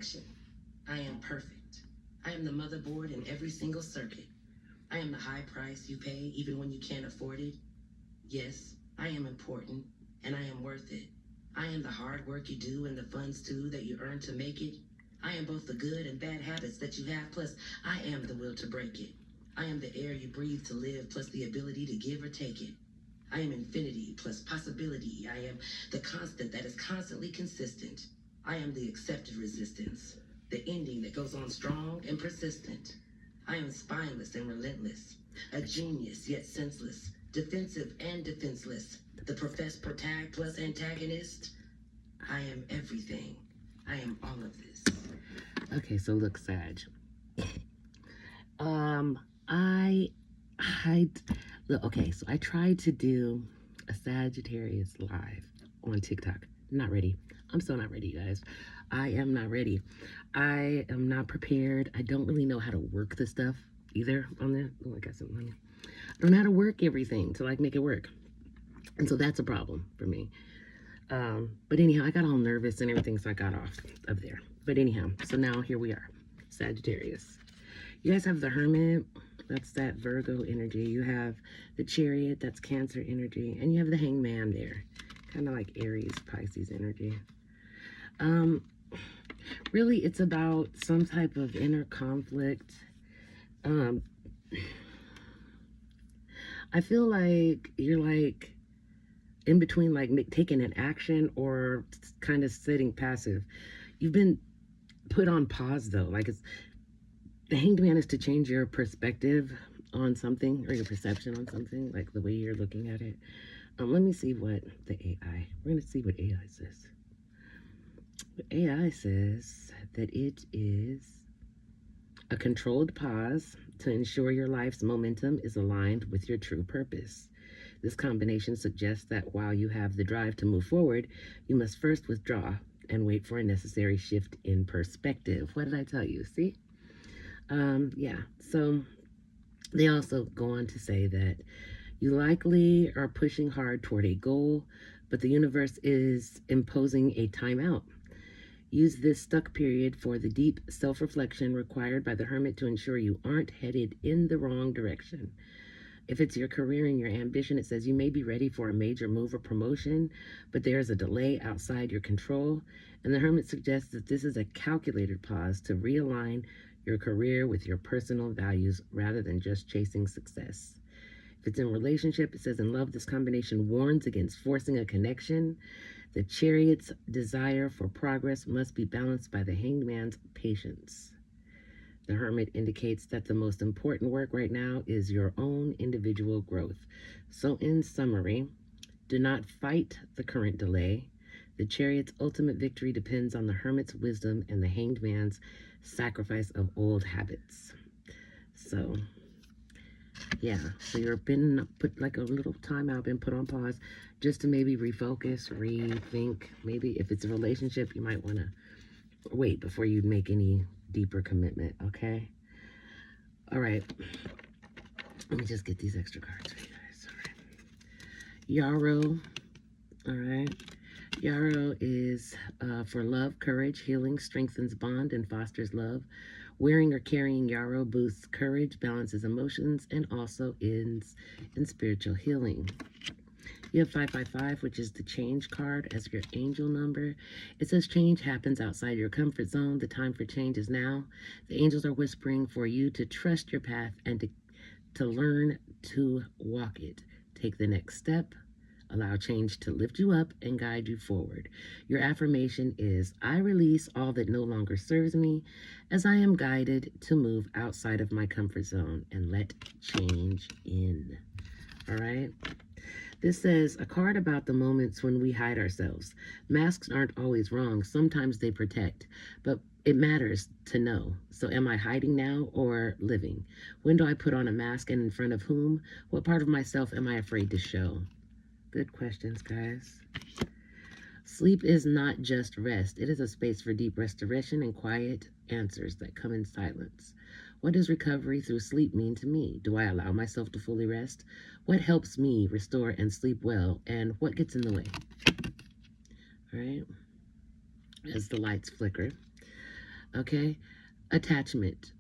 perfection. I am perfect. I am the motherboard in every single circuit. I am the high price you pay even when you can't afford it. Yes, I am important, and I am worth it. I am the hard work you do and the funds too that you earn to make it. I am both the good and bad habits that you have, plus I am the will to break it. I am the air you breathe to live, plus the ability to give or take it. I am infinity plus possibility. I am the constant that is constantly consistent. I am the accepted resistance, the ending that goes on strong and persistent. I am spineless and relentless, a genius yet senseless, defensive and defenseless, the professed protag plus antagonist. I am everything. I am all of this. Okay, so look, Sag. I look, okay, so I tried to do a Sagittarius live on TikTok. Not ready. I'm still not ready, guys. I am not ready. I am not prepared. I don't really know how to work the stuff either on there. Oh, I got something on here. I don't know how to work everything to like make it work. And so that's a problem for me. But anyhow, I got all nervous and everything, so I got off of there. But anyhow, so now here we are, Sagittarius. You guys have the Hermit, that's that Virgo energy. You have the Chariot, that's Cancer energy. And you have the Hangman there, kind of like Aries, Pisces energy. Really, it's about some type of inner conflict. I feel like you're like in between like taking an action or kind of sitting passive. You've been put on pause though. Like it's the Hanged Man is to change your perspective on something or your perception on something, like the way you're looking at it. Let me see what the AI, we're going to see what AI says. The AI says that it is a controlled pause to ensure your life's momentum is aligned with your true purpose. This combination suggests that while you have the drive to move forward, you must first withdraw and wait for a necessary shift in perspective. What did I tell you? See? Yeah, so they also go on to say that you likely are pushing hard toward a goal, but the universe is imposing a timeout. Use this stuck period for the deep self-reflection required by the Hermit to ensure you aren't headed in the wrong direction. If it's your career and your ambition, it says you may be ready for a major move or promotion, but there's a delay outside your control. And the Hermit suggests that this is a calculated pause to realign your career with your personal values rather than just chasing success. If it's in relationship, it says in love, this combination warns against forcing a connection. The Chariot's desire for progress must be balanced by the Hanged Man's patience. The Hermit indicates that the most important work right now is your own individual growth. So in summary, do not fight the current delay. The Chariot's ultimate victory depends on the Hermit's wisdom and the Hanged Man's sacrifice of old habits. So, yeah, so you're been put like a little time out, been put on pause just to maybe refocus, rethink. Maybe if it's a relationship, you might want to wait before you make any deeper commitment, okay? All right. Let me just get these extra cards for you guys. All right. Yarrow. All right. Yarrow is for love, courage, healing, strengthens bond, and fosters love. Wearing or carrying Yarrow boosts courage, balances emotions, and also ends in spiritual healing. You have 555, which is the change card as your angel number. It says change happens outside your comfort zone. The time for change is now. The angels are whispering for you to trust your path and to learn to walk it. Take the next step. Allow change to lift you up and guide you forward. Your affirmation is, I release all that no longer serves me as I am guided to move outside of my comfort zone and let change in. All right? This says, a card about the moments when we hide ourselves. Masks aren't always wrong. Sometimes they protect, but it matters to know. So am I hiding now or living? When do I put on a mask and in front of whom? What part of myself am I afraid to show? Good questions, guys. Sleep is not just rest. It is a space for deep restoration and quiet answers that come in silence. What does recovery through sleep mean to me? Do I allow myself to fully rest? What helps me restore and sleep well? And what gets in the way? All right. As the lights flicker. Okay? Attachment.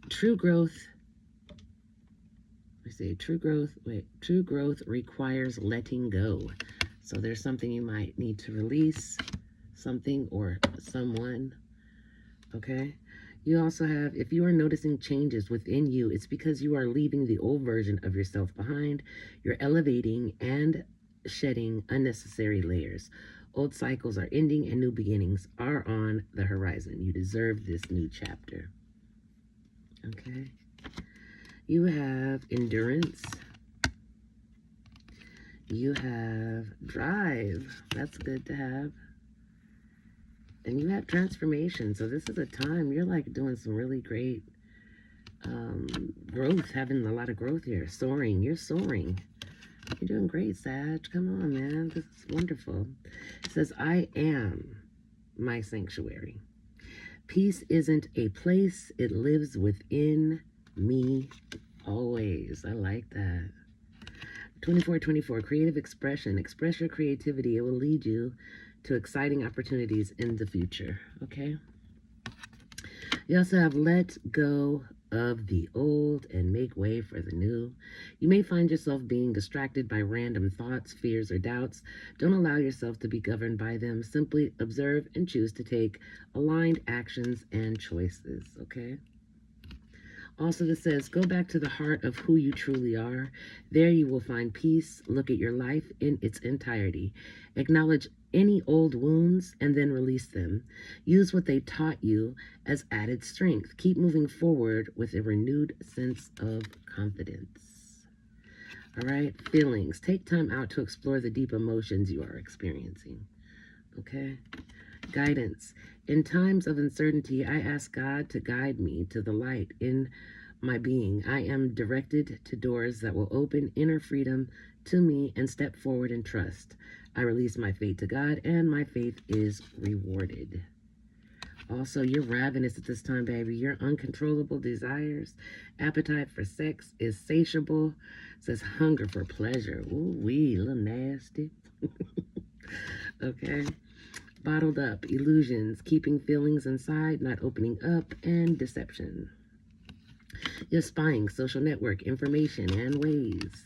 True growth. We say true growth requires letting go. So there's something you might need to release, something or someone. Okay? You also have, if you are noticing changes within you, it's because you are leaving the old version of yourself behind. You're elevating and shedding unnecessary layers. Old cycles are ending and new beginnings are on the horizon. You deserve this new chapter. Okay? You have endurance. You have drive. That's good to have. And you have transformation. So this is a time you're like doing some really great growth, having a lot of growth here. Soaring. You're soaring. You're doing great, Sag. Come on, man. This is wonderful. It says, I am my sanctuary. Peace isn't a place. It lives within me always. I like that. 2424, creative expression. Express your creativity. It will lead you to exciting opportunities in the future. Okay? You also have let go of the old and make way for the new. You may find yourself being distracted by random thoughts, fears, or doubts. Don't allow yourself to be governed by them. Simply observe and choose to take aligned actions and choices. Okay? Also, this says, go back to the heart of who you truly are. There you will find peace. Look at your life in its entirety. Acknowledge any old wounds and then release them. Use what they taught you as added strength. Keep moving forward with a renewed sense of confidence. All right, feelings. Take time out to explore the deep emotions you are experiencing. Okay? Guidance. In times of uncertainty, I ask God to guide me to the light in my being. I am directed to doors that will open inner freedom to me and step forward in trust. I release my faith to God, and my faith is rewarded. Also, you're ravenous at this time, baby. Your uncontrollable desires, appetite for sex is satiable. It says hunger for pleasure. Ooh, wee, a little nasty. Okay. Bottled up, illusions, keeping feelings inside, not opening up, and deception. You're spying, social network, information, and ways.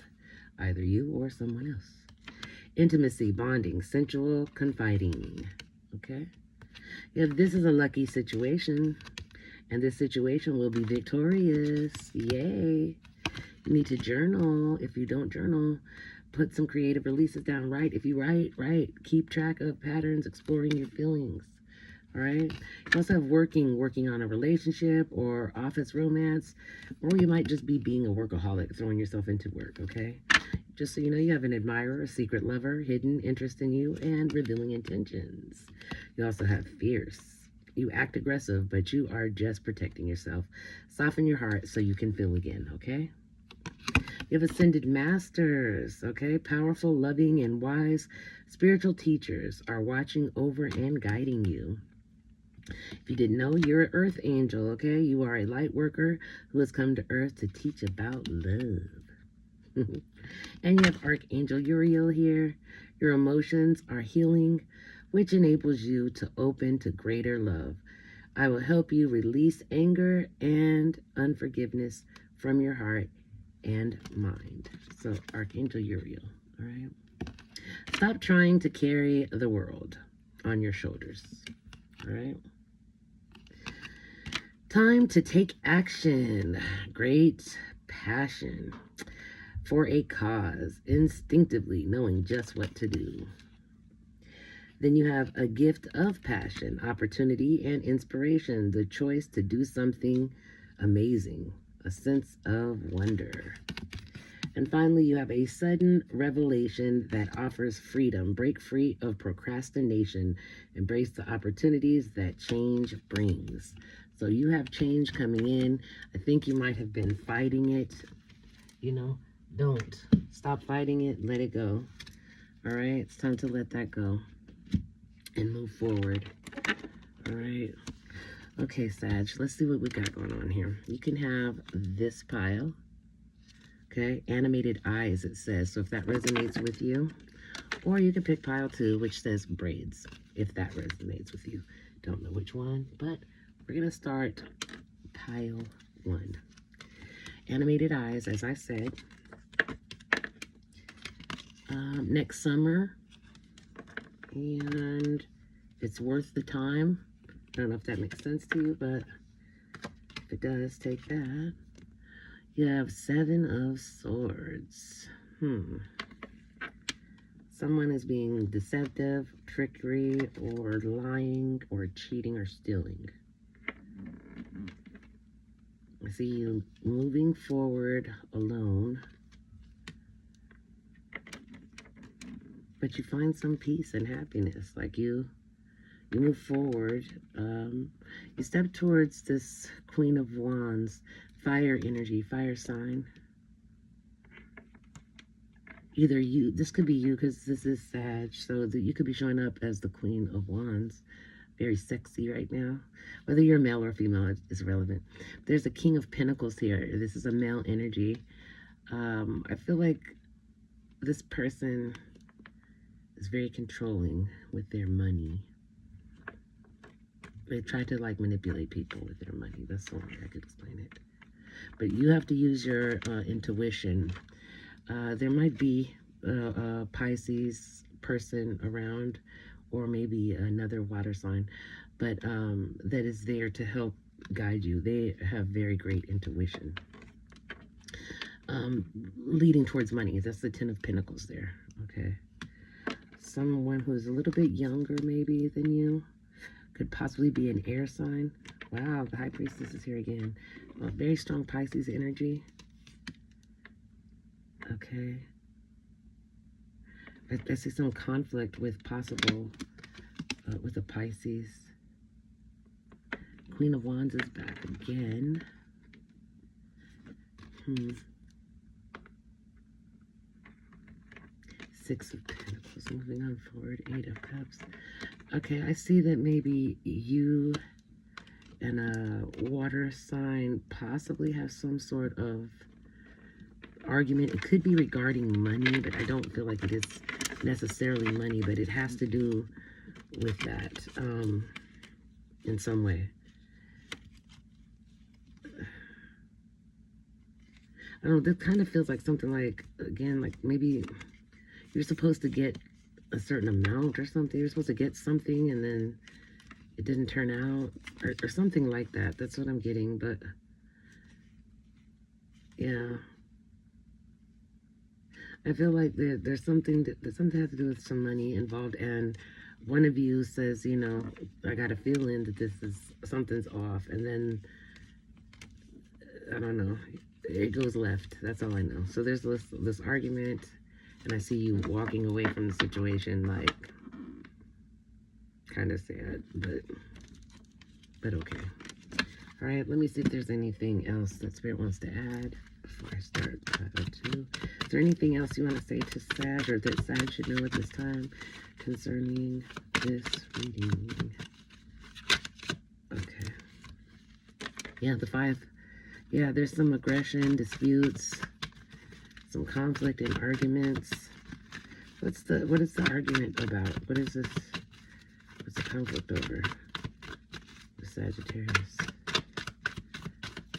Either you or someone else. Intimacy, bonding, sensual, confiding. Okay? If this is a lucky situation, and this situation will be victorious. Yay. You need to journal. If you don't journal, put some creative releases down. Write. If you write. Keep track of patterns, exploring your feelings. All right. You also have working on a relationship or office romance, or you might just be being a workaholic, throwing yourself into work. Okay. Just so you know, you have an admirer, a secret lover, hidden interest in you, and revealing intentions. You also have fierce. You act aggressive, but you are just protecting yourself. Soften your heart so you can feel again. Okay. You have ascended masters, okay? Powerful, loving, and wise spiritual teachers are watching over and guiding you. If you didn't know, you're an earth angel, okay? You are a light worker who has come to earth to teach about love. And you have Archangel Uriel here. Your emotions are healing, which enables you to open to greater love. I will help you release anger and unforgiveness from your heart and mind. So, Archangel Uriel, all right? Stop trying to carry the world on your shoulders, all right? Time to take action. Great passion for a cause, instinctively knowing just what to do. Then you have a gift of passion, opportunity, and inspiration, the choice to do something amazing, a sense of wonder. And finally, you have a sudden revelation that offers freedom. Break free of procrastination. Embrace the opportunities that change brings. So you have change coming in. I think you might have been fighting it. You know, don't. Stop fighting it. Let it go. All right? It's time to let that go and move forward. All right? Okay, Sag, let's see what we got going on here. You can have this pile. Okay, animated eyes, it says. So if that resonates with you, or you can pick pile 2, which says braids, if that resonates with you. Don't know which one, but we're going to start pile 1. Animated eyes, as I said. Next summer. And it's worth the time. I don't know if that makes sense to you, but if it does, take that. You have 7 of Swords. Someone is being deceptive, trickery, or lying, or cheating, or stealing. I see you moving forward alone. But you find some peace and happiness. Like you move forward. You step towards this Queen of Wands, fire energy, fire sign. Either you, this could be you because this is Sag, so that you could be showing up as the Queen of Wands. Very sexy right now. Whether you're male or female is irrelevant. There's a King of Pentacles here. This is a male energy. I feel like this person is very controlling with their money. They try to like manipulate people with their money. That's the only way I could explain it. But you have to use your intuition. There might be a Pisces person around, or maybe another water sign, but that is there to help guide you. They have very great intuition. Leading towards money. That's the 10 of Pentacles there. Okay. Someone who's a little bit younger maybe than you. Could possibly be an air sign. Wow, the High Priestess is here again. Very strong Pisces energy. Okay. I see some conflict with possible, with a Pisces. Queen of Wands is back again. 6 of Pentacles, moving on forward, 8 of Cups. Okay, I see that maybe you and a water sign possibly have some sort of argument. It could be regarding money, but I don't feel like it is necessarily money, but it has to do with that in some way. I don't know, this kind of feels like something like, again, like maybe you're supposed to get a certain amount or something. You're supposed to get something and then it didn't turn out or something like that. That's what I'm getting, but yeah. I feel like there's something that something has to do with some money involved, and one of you says, you know, I got a feeling that this is something's off, and then I don't know, it goes left. That's all I know. So there's this argument, and I see you walking away from the situation, like kind of sad, but okay. All right, let me see if there's anything else that Spirit wants to add before I start pile 2. Is there anything else you want to say to Sag, or that Sag should know at this time concerning this reading? Okay. Yeah, the 5. Yeah, there's some aggression, disputes, some conflict and arguments. What is the argument about? What is this? What's the conflict over? The Sagittarius.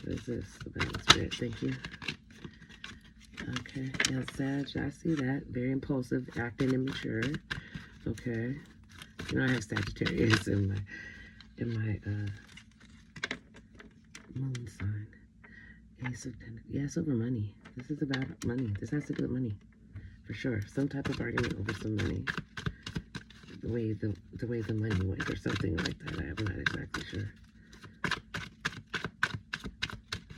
What is this? The Balance Spirit. Thank you. Okay. Yeah, Sag, I see that. Very impulsive, acting immature. Okay. You know, I have Sagittarius in my moon sign. Ace of Pentacles. Yeah, it's over money. This is about money. This has to do with money, for sure. Some type of argument over some money. The way the money went, or something like that. I'm not exactly sure.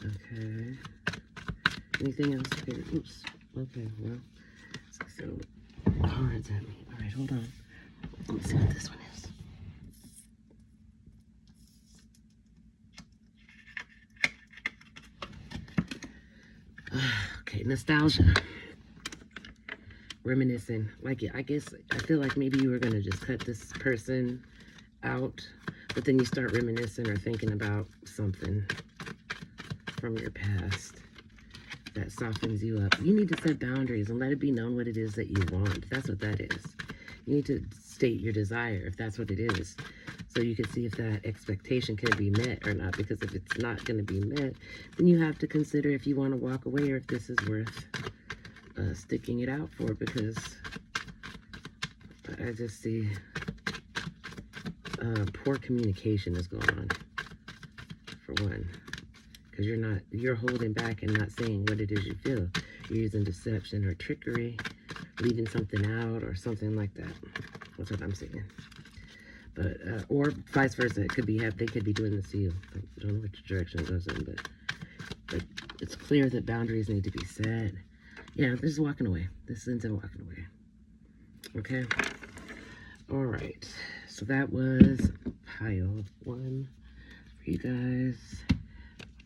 Okay. Anything else here? Oops. Okay. Well, so cards at me. All right, hold on. Let me see what this one is. Okay, nostalgia. Reminiscing. Like, I guess, I feel like maybe you were going to just cut this person out, but then you start reminiscing or thinking about something from your past that softens you up. You need to set boundaries and let it be known what it is that you want. That's what that is. You need to state your desire if that's what it is, so you can see if that expectation can be met or not. Because if it's not going to be met, then you have to consider if you want to walk away or if this is worth sticking it out for. Because I just see poor communication is going on, for one. Because you're holding back and not saying what it is you feel. You're using deception or trickery, leaving something out or something like that. That's what I'm saying. But, or vice versa. It could be, they could be doing this to you. I don't know which direction it goes in, but it's clear that boundaries need to be set. Yeah, this is walking away. This ends in walking away. Okay? All right. So that was pile 1 for you guys.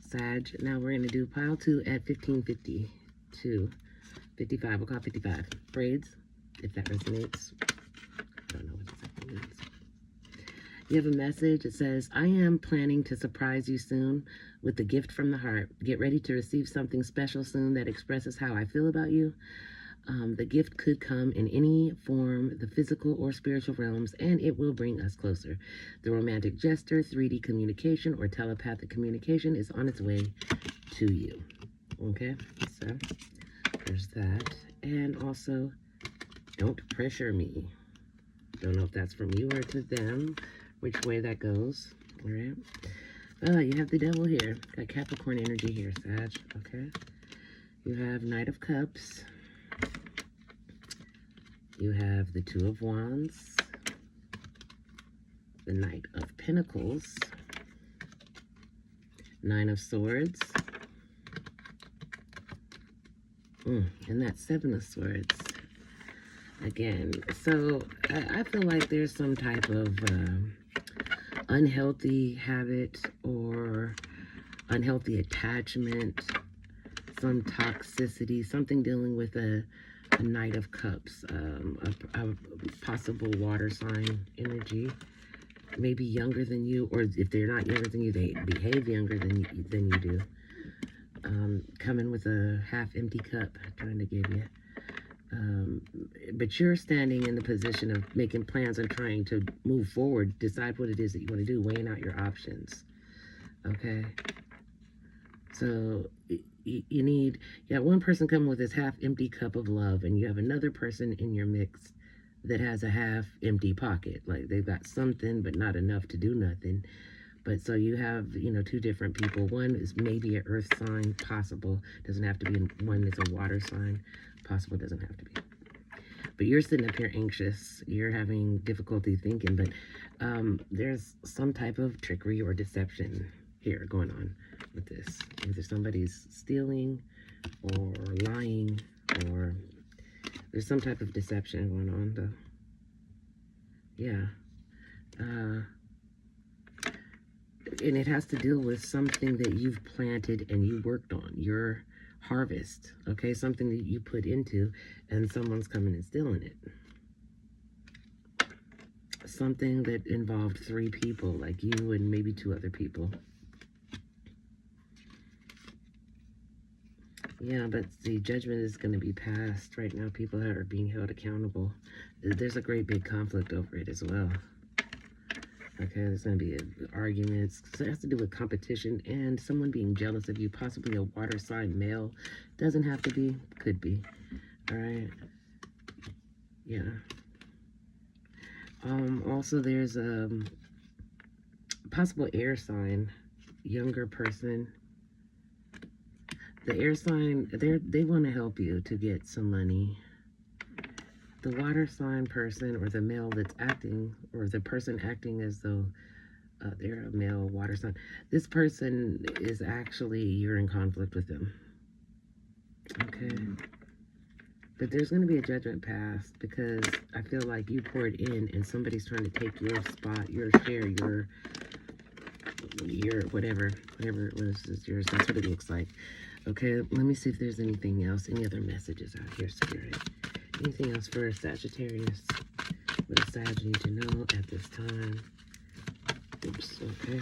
Sag. Now we're going to do pile 2 at 1552. 55. We'll call it 55. Braids, if that resonates. I don't know what exactly means. You have a message. It says, I am planning to surprise you soon with a gift from the heart. Get ready to receive something special soon that expresses how I feel about you. The gift could come in any form, the physical or spiritual realms, and it will bring us closer. The romantic gesture, 3D communication, or telepathic communication is on its way to you. Okay, so there's that. And also, don't pressure me. Don't know if that's from you or to them, which way that goes. All right. You have the devil here. Got Capricorn energy here, Sag. Okay. You have Knight of Cups. You have the Two of Wands, the Knight of Pentacles, Nine of Swords, and that Seven of Swords again. So I feel like there's some type of unhealthy habit or unhealthy attachment, some toxicity, something dealing with a Knight of Cups, a possible water sign energy, maybe younger than you, or if they're not younger than you, they behave younger than you do. Coming with a half-empty cup, trying to give you. But you're standing in the position of making plans and trying to move forward, decide what it is that you want to do, weighing out your options. Okay? So you got one person coming with this half-empty cup of love, and you have another person in your mix that has a half-empty pocket. Like they've got something, but not enough to do nothing. But so you have, two different people. One is maybe an earth sign, possible. Doesn't have to be. One is a water sign, possible. Doesn't have to be. But you're sitting up here anxious. You're having difficulty thinking. But there's some type of trickery or deception here going on with this. Either somebody's stealing or lying, or there's some type of deception going on, though. Yeah. And it has to deal with something that you've planted and you worked on, your harvest, okay? Something that you put into, and someone's coming and stealing it. Something that involved 3 people, like you and maybe 2 other people. Yeah, but the judgment is going to be passed. Right now, people are being held accountable. There's a great big conflict over it as well. Okay, there's going to be arguments. So it has to do with competition and someone being jealous of you, possibly a water sign male. Doesn't have to be, could be. All right. Yeah. Also, there's a possible air sign, younger person. The air sign, they want to help you to get some money. The water sign person, or the male that's acting, or the person acting as though they're a male water sign. This person is actually, you're in conflict with them. Okay. But there's going to be a judgment passed, because I feel like you poured in and somebody's trying to take your spot, your share, your whatever it was is yours. That's what it looks like. Okay, let me see if there's anything else, any other messages out here, Spirit. Anything else for Sagittarius? What does Sag need to know at this time? Oops, okay.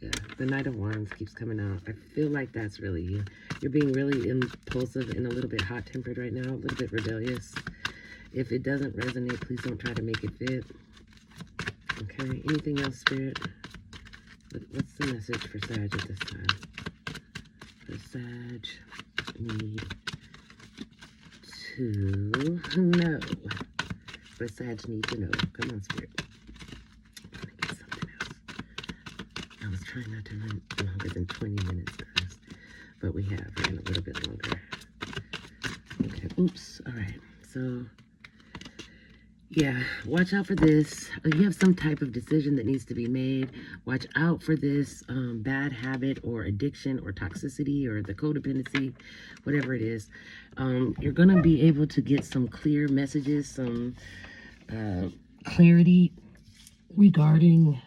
Yeah, the Knight of Wands keeps coming out. I feel like that's really you. You're being really impulsive and a little bit hot-tempered right now, a little bit rebellious. If it doesn't resonate, please don't try to make it fit. Okay, anything else, Spirit? What's the message for Sag at this time? For Sag, need to know. For Sag, need to know. Come on, Spirit. I'm trying to get something else. I was trying not to run longer than 20 minutes, guys. But we have ran a little bit longer. Okay, oops. All right. So, yeah, watch out for this. You have some type of decision that needs to be made. Watch out for this bad habit or addiction or toxicity or the codependency, whatever it is. You're going to be able to get some clear messages, some clarity regarding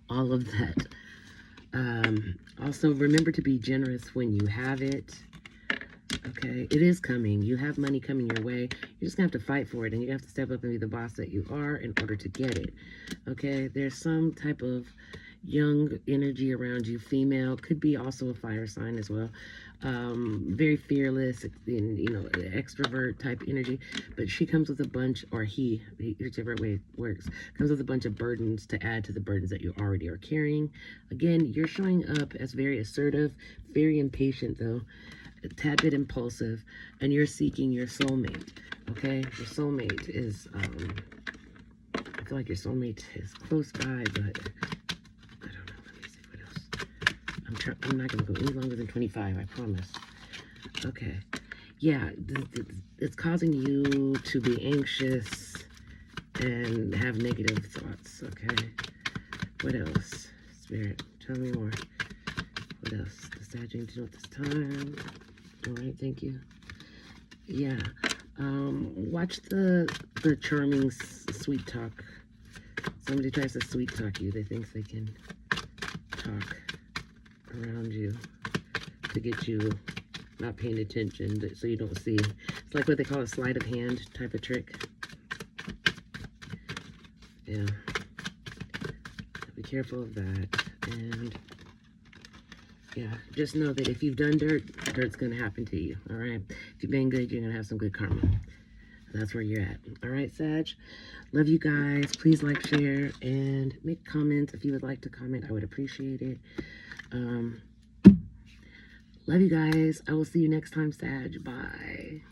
all of that. Also, remember to be generous when you have it. Okay, it is coming. You have money coming your way. You're just going to have to fight for it, and you have to step up and be the boss that you are in order to get it. Okay, there's some type of young energy around you, female, could be also a fire sign as well. Very fearless, and, you know, extrovert type energy, but she comes with a bunch, or he, whichever way it works, comes with a bunch of burdens to add to the burdens that you already are carrying. Again, you're showing up as very assertive, very impatient though, a tad bit impulsive, and you're seeking your soulmate. Okay, your soulmate is I feel like your soulmate is close by, but I don't know. Let me see what else. I'm not gonna go any longer than 25, I promise. Okay, yeah, it's causing you to be anxious and have negative thoughts. Okay, what else? Spirit, tell me more. What else? The Sag need to know at this time. All right, thank you. Yeah, watch the charming sweet talk. Somebody tries to sweet talk you. They think they can talk around you to get you not paying attention, so you don't see. It's like what they call a sleight of hand type of trick. Yeah, be careful of that. And yeah, just know that if you've done dirt, dirt's gonna happen to you. All right, if you've been good, you're gonna have some good karma. That's where you're at. All right, Sag. Love you guys. Please like, share, and make comments if you would like to comment. I would appreciate it. Love you guys. I will see you next time, Sag. Bye.